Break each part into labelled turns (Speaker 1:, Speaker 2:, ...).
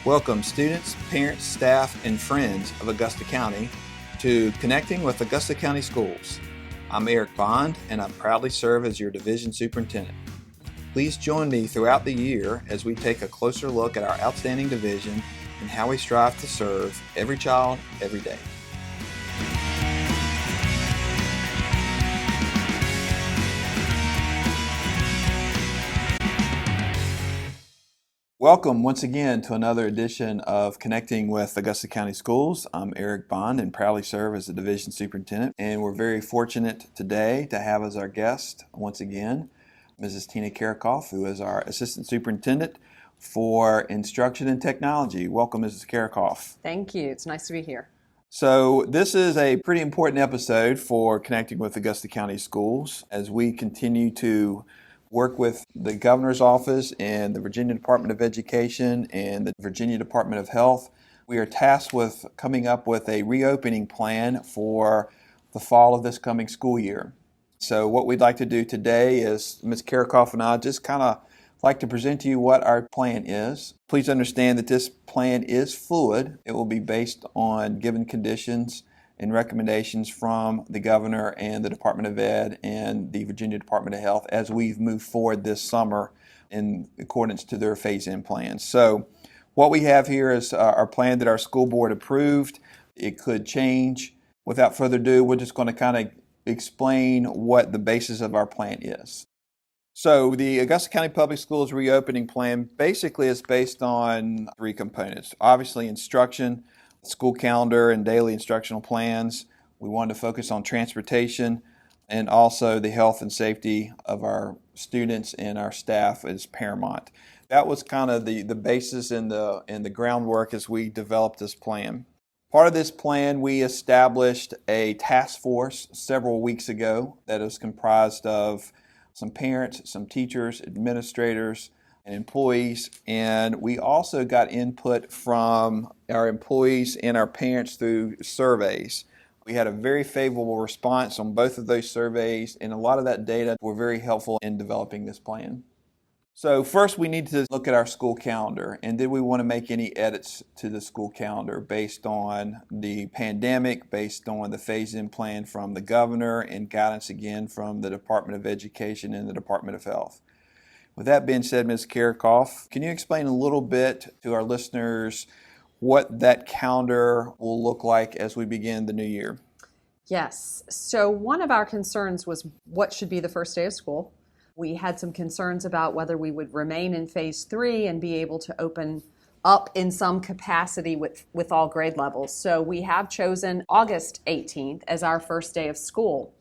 Speaker 1: Welcome students, parents, staff, and friends of Augusta County to Connecting with Augusta County Schools. I'm Eric Bond, and I proudly serve as your Division Superintendent. Please join me throughout the year as we take a closer look at our outstanding division and how we strive to serve every child, every day. Welcome once again to another edition of Connecting with Augusta County Schools. I'm Eric Bond and proudly serve as the Division Superintendent. And we're very fortunate today to have as our guest once again Mrs. Tina Karakoff, who is our Assistant Superintendent for Instruction and Technology. Welcome, Mrs. Karakoff.
Speaker 2: Thank you. It's nice to be here.
Speaker 1: So this is a pretty important episode for Connecting with Augusta County Schools as we continue to work with the Governor's Office and the Virginia Department of Education and the Virginia Department of Health. We are tasked with coming up with a reopening plan for the fall of this coming school year. So what we'd like to do today is Ms. Karakoff and I just kind of like to present to you what our plan is. Please understand that this plan is fluid. It will be based on given conditions and recommendations from the Governor and the Department of Ed and the Virginia Department of Health as we've moved forward this summer in accordance to their phase-in plans. So what we have here is our plan that our school board approved. It could change. Without further ado, we're just going to kind of explain what the basis of our plan is. So the Augusta County Public Schools reopening plan basically is based on three components. Obviously, instruction, school calendar, and daily instructional plans. We wanted to focus on transportation and also the health and safety of our students and our staff is paramount. That was kind of the basis and the groundwork as we developed this plan. Part of this plan, we established a task force several weeks ago that is comprised of some parents, some teachers, administrators, and employees, and we also got input from our employees and our parents through surveys. We had a very favorable response on both of those surveys, and a lot of that data were very helpful in developing this plan. So first we need to look at our school calendar, and did we want to make any edits to the school calendar based on the pandemic, based on the phase-in plan from the Governor, and guidance again from the Department of Education and the Department of Health. With that being said, Ms. Karakoff, can you explain a little bit to our listeners what that calendar will look like as we begin the new year?
Speaker 2: Yes. So one of our concerns was what should be the first day of school. We had some concerns about whether we would remain in phase 3 and be able to open up in some capacity with all grade levels. So we have chosen August 18th as our first day of school.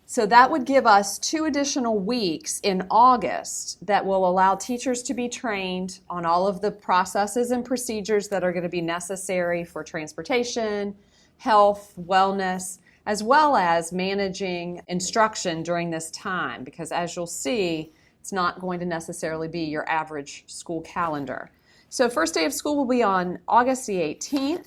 Speaker 2: So that would give us 2 additional weeks in August that will allow teachers to be trained on all of the processes and procedures that are going to be necessary for transportation, health, wellness, as well as managing instruction during this time, because as you'll see, it's not going to necessarily be your average school calendar. So first day of school will be on August the 18th.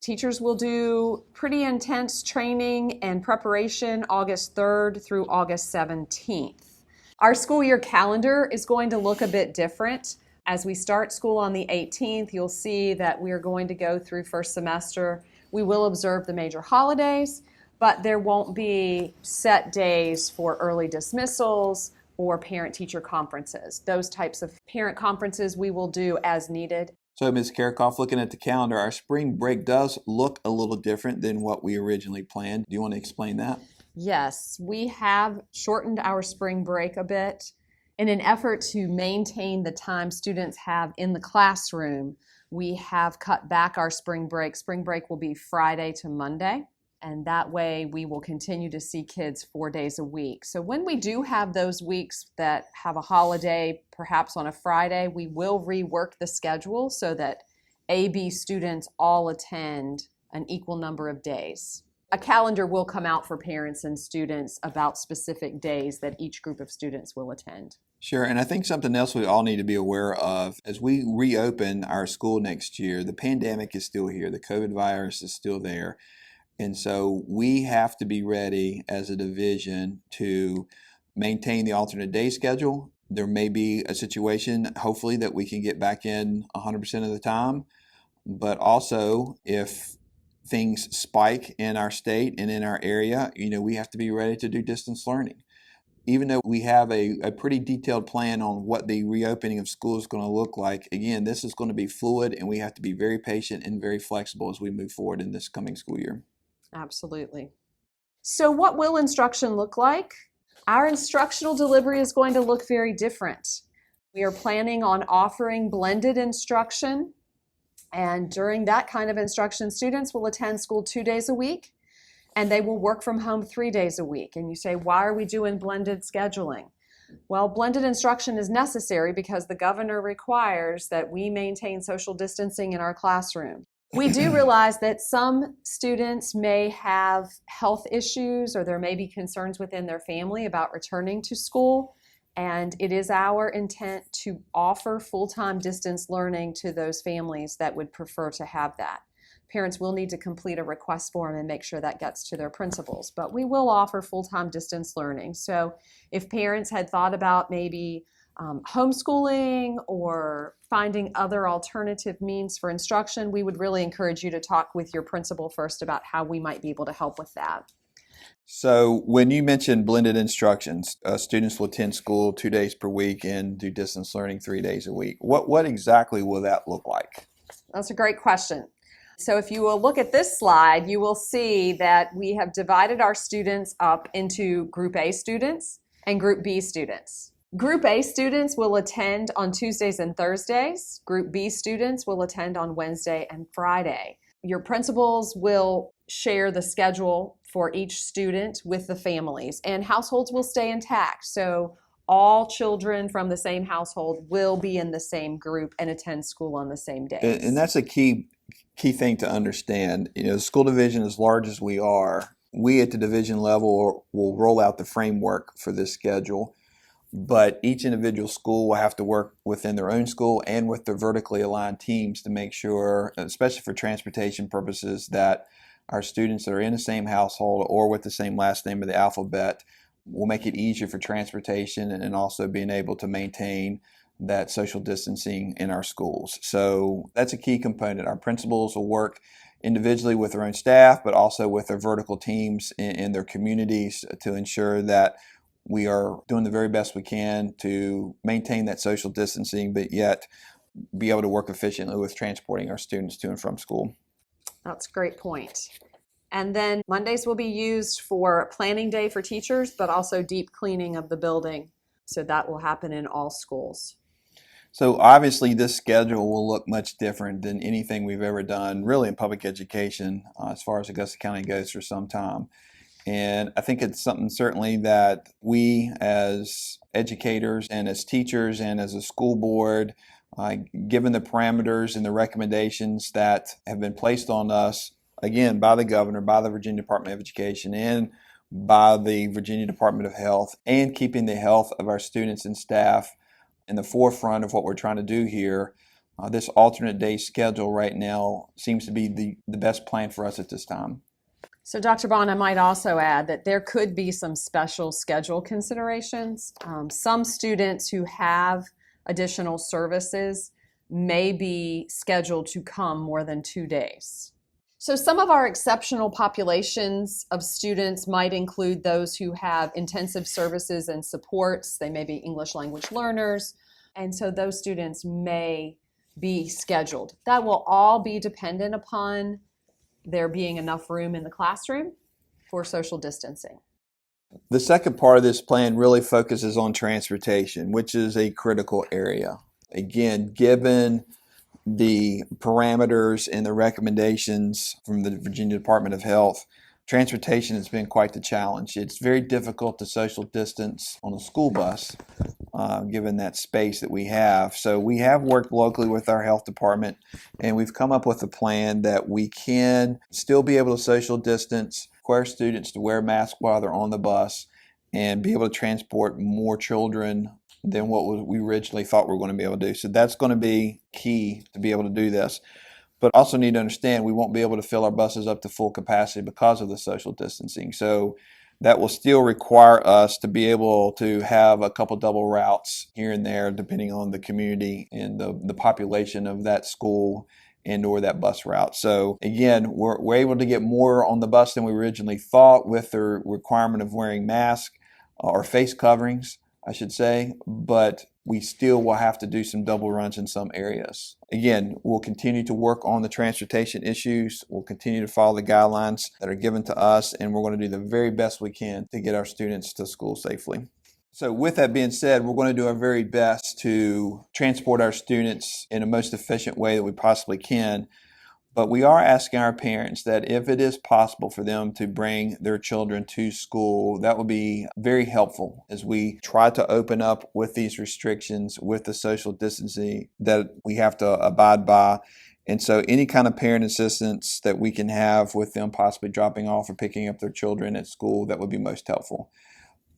Speaker 2: Teachers will do pretty intense training and preparation August 3rd through August 17th. Our school year calendar is going to look a bit different. As we start school on the 18th, you'll see that we are going to go through first semester. We will observe the major holidays, but there won't be set days for early dismissals or parent-teacher conferences. Those types of parent conferences we will do as needed.
Speaker 1: So, Ms. Karakoff, looking at the calendar, our spring break does look a little different than what we originally planned. Do you want to explain that?
Speaker 2: Yes, we have shortened our spring break a bit. In an effort to maintain the time students have in the classroom, we have cut back our spring break. Spring break will be Friday to Monday, and that way we will continue to see kids 4 days a week. So when we do have those weeks that have a holiday, perhaps on a Friday, we will rework the schedule so that AB students all attend an equal number of days. A calendar will come out for parents and students about specific days that each group of students will attend.
Speaker 1: Sure, and I think something else we all need to be aware of as we reopen our school next year, the pandemic is still here, the COVID virus is still there. And so we have to be ready as a division to maintain the alternate day schedule, There may be a situation, hopefully, that we can get back in 100% of the time. But also, if things spike in our state and in our area, we have to be ready to do distance learning. Even though we have a pretty detailed plan on what the reopening of school is going to look like, again, this is going to be fluid, and we have to be very patient and very flexible as we move forward in this coming school year.
Speaker 2: Absolutely. So what will instruction look like? Our instructional delivery is going to look very different. We are planning on offering blended instruction, and during that kind of instruction, students will attend school 2 days a week, and they will work from home 3 days a week. And you say, why are we doing blended scheduling? Well, blended instruction is necessary because the governor requires that we maintain social distancing in our classroom. We do realize that some students may have health issues, or there may be concerns within their family about returning to school. And it is our intent to offer full-time distance learning to those families that would prefer to have that. Parents will need to complete a request form and make sure that gets to their principals, but we will offer full-time distance learning. So if parents had thought about maybe homeschooling or finding other alternative means for instruction, we would really encourage you to talk with your principal first about how we might be able to help with that.
Speaker 1: So when you mentioned blended instructions, students will attend school 2 days per week and do distance learning 3 days a week. What exactly will that look like?
Speaker 2: That's a great question. So if you will look at this slide, you will see that we have divided our students up into Group A students and Group B students. Group A students will attend on Tuesdays and Thursdays. Group B students will attend on Wednesday and Friday. Your principals will share the schedule for each student with the families, and households will stay intact. So all children from the same household will be in the same group and attend school on the same days.
Speaker 1: And that's a key thing to understand. The school division, as large as we are, we at the division level will roll out the framework for this schedule, but each individual school will have to work within their own school and with their vertically aligned teams to make sure, especially for transportation purposes, that our students that are in the same household or with the same last name of the alphabet will make it easier for transportation and also being able to maintain that social distancing in our schools. So that's a key component. Our principals will work individually with their own staff, but also with their vertical teams in their communities to ensure that we are doing the very best we can to maintain that social distancing, but yet be able to work efficiently with transporting our students to and from school.
Speaker 2: That's a great point. And then Mondays will be used for planning day for teachers, but also deep cleaning of the building. So that will happen in all schools.
Speaker 1: So obviously this schedule will look much different than anything we've ever done really in public education as far as Augusta County goes for some time. And I think it's something certainly that we as educators and as teachers and as a school board, given the parameters and the recommendations that have been placed on us, again, by the governor, by the Virginia Department of Education, and by the Virginia Department of Health, and keeping the health of our students and staff in the forefront of what we're trying to do here, this alternate day schedule right now seems to be the best plan for us at this time.
Speaker 2: So Dr. Bond, I might also add that there could be some special schedule considerations. Some students who have additional services may be scheduled to come more than 2 days. So some of our exceptional populations of students might include those who have intensive services and supports. They may be English language learners, and so those students may be scheduled. That will all be dependent upon there being enough room in the classroom for social distancing.
Speaker 1: The second part of this plan really focuses on transportation, which is a critical area. Again, given the parameters and the recommendations from the Virginia Department of Health, transportation has been quite the challenge. It's very difficult to social distance on a school bus, given that space that we have. So we have worked locally with our health department, and we've come up with a plan that we can still be able to social distance, require students to wear masks while they're on the bus, and be able to transport more children than what we originally thought we were going to be able to do. So that's going to be key to be able to do this. But also need to understand we won't be able to fill our buses up to full capacity because of the social distancing. So that will still require us to be able to have a couple double routes here and there, depending on the community and the population of that school and or that bus route. So again, we're able to get more on the bus than we originally thought with the requirement of wearing masks or face coverings, I should say, but we still will have to do some double runs in some areas. Again, we'll continue to work on the transportation issues. We'll continue to follow the guidelines that are given to us, and we're going to do the very best we can to get our students to school safely. So with that being said, we're going to do our very best to transport our students in the most efficient way that we possibly can. But we are asking our parents that if it is possible for them to bring their children to school, that would be very helpful as we try to open up with these restrictions, with the social distancing that we have to abide by. And so any kind of parent assistance that we can have with them possibly dropping off or picking up their children at school, that would be most helpful.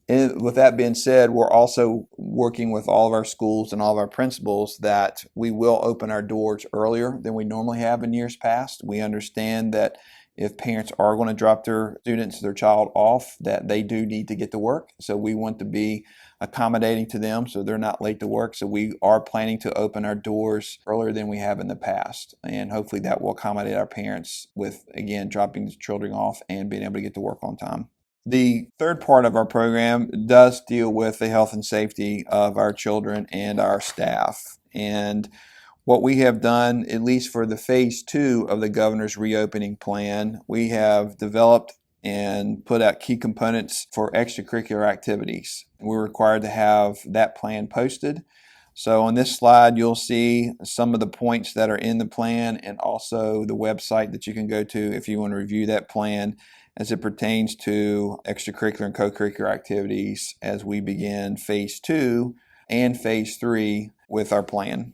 Speaker 1: And with that being said, we're also working with all of our schools and all of our principals that we will open our doors earlier than we normally have in years past. We understand that if parents are going to drop their students, their child off, that they do need to get to work. So we want to be accommodating to them so they're not late to work. So we are planning to open our doors earlier than we have in the past. And hopefully that will accommodate our parents with, again, dropping the children off and being able to get to work on time. The third part of our program does deal with the health and safety of our children and our staff. And what we have done, at least for the phase 2 of the governor's reopening plan, we have developed and put out key components for extracurricular activities. We're required to have that plan posted. So on this slide, you'll see some of the points that are in the plan and also the website that you can go to if you want to review that plan as it pertains to extracurricular and co-curricular activities as we begin phase 2 and phase 3 with our plan.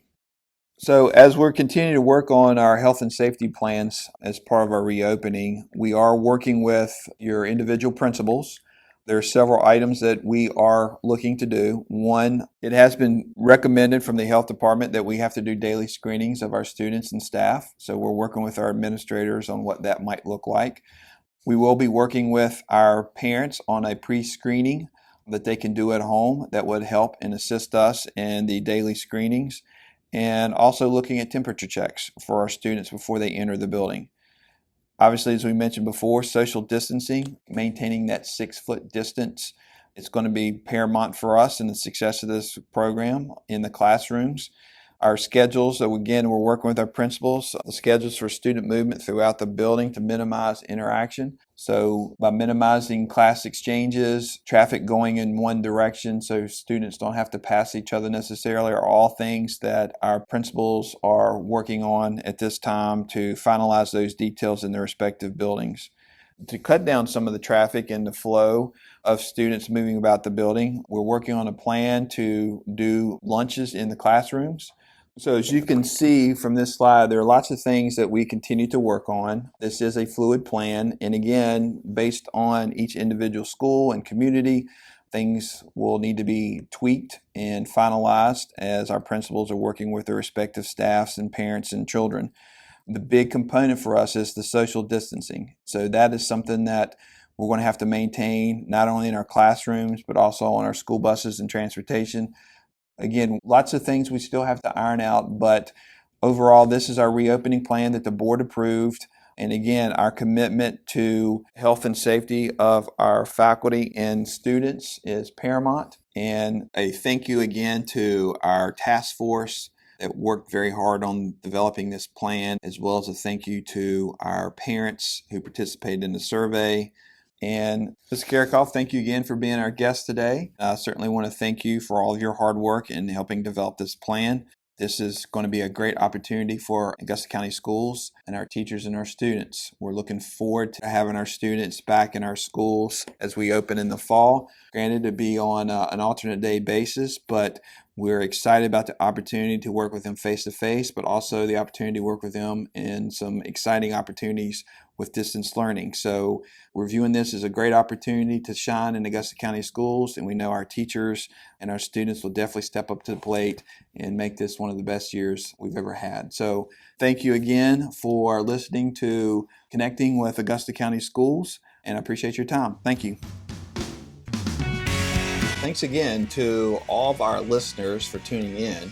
Speaker 1: So as we're continuing to work on our health and safety plans as part of our reopening, we are working with your individual principals. There are several items that we are looking to do. One, it has been recommended from the health department that we have to do daily screenings of our students and staff. So we're working with our administrators on what that might look like. We will be working with our parents on a pre-screening that they can do at home that would help and assist us in the daily screenings, and also looking at temperature checks for our students before they enter the building. Obviously, as we mentioned before, social distancing, maintaining that 6-foot distance, it's going to be paramount for us in the success of this program in the classrooms. Our schedules, so again, we're working with our principals, the schedules for student movement throughout the building to minimize interaction. So by minimizing class exchanges, traffic going in one direction so students don't have to pass each other necessarily, are all things that our principals are working on at this time to finalize those details in their respective buildings. To cut down some of the traffic and the flow of students moving about the building, we're working on a plan to do lunches in the classrooms. So as you can see from this slide, there are lots of things that we continue to work on. This is a fluid plan, and again, based on each individual school and community, things will need to be tweaked and finalized as our principals are working with their respective staffs and parents and children. The big component for us is the social distancing. So that is something that we're going to have to maintain not only in our classrooms, but also on our school buses and transportation. Again, lots of things we still have to iron out, but overall, this is our reopening plan that the board approved. And again, our commitment to health and safety of our faculty and students is paramount. And a thank you again to our task force that worked very hard on developing this plan, as well as a thank you to our parents who participated in the survey. And Ms. Karakoff, thank you again for being our guest today. I certainly want to thank you for all of your hard work in helping develop this plan. This is going to be a great opportunity for Augusta County Schools and our teachers and our students. We're looking forward to having our students back in our schools as we open in the fall. Granted, to be on an alternate day basis, but we're excited about the opportunity to work with them face-to-face, but also the opportunity to work with them in some exciting opportunities with distance learning. So we're viewing this as a great opportunity to shine in Augusta County Schools, and we know our teachers and our students will definitely step up to the plate and make this one of the best years we've ever had. So thank you again for listening to Connecting with Augusta County Schools, and I appreciate your time. Thank you. Thanks again to all of our listeners for tuning in.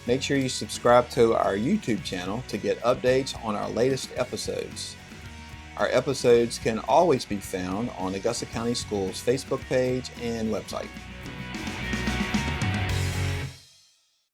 Speaker 1: Make sure you subscribe to our YouTube channel to get updates on our latest episodes. Our episodes can always be found on Augusta County Schools Facebook page and website.